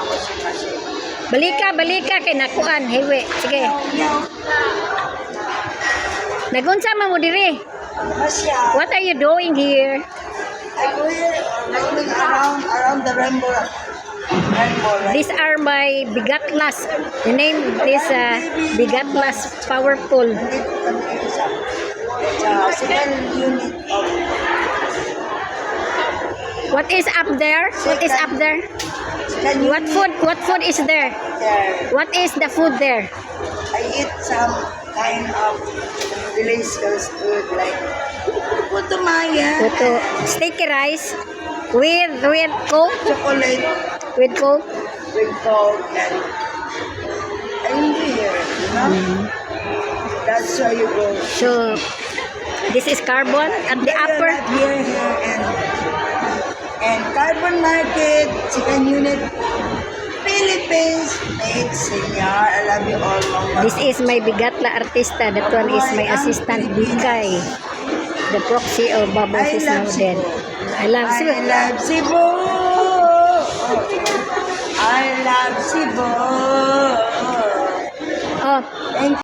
washing machine. Balika kay nakuan. Hiwi. Sige. Nagunsa man mo diri? Masya. What are you doing here? I go here roaming around the rainbow. These are my Bigatlas. The name is Bigatlas Powerful. It's a second unit of What is up there? What is up there? second What unit food is there? there. What is the food there? I eat some kind of delicious food like putumaya, Puto, sticky rice with Coke, chocolate with Coke. with Coke, and I enjoy here, you know? That's why you go. So this is carbon at the upper. Here, and Carbon Market, second unit, Philippines, made senior. I love you all, Mama. This is my Bigatla artista. That one is my assistant Bikay. The proxy of Bubbles is now dead. I love I Cebu. love Cebu.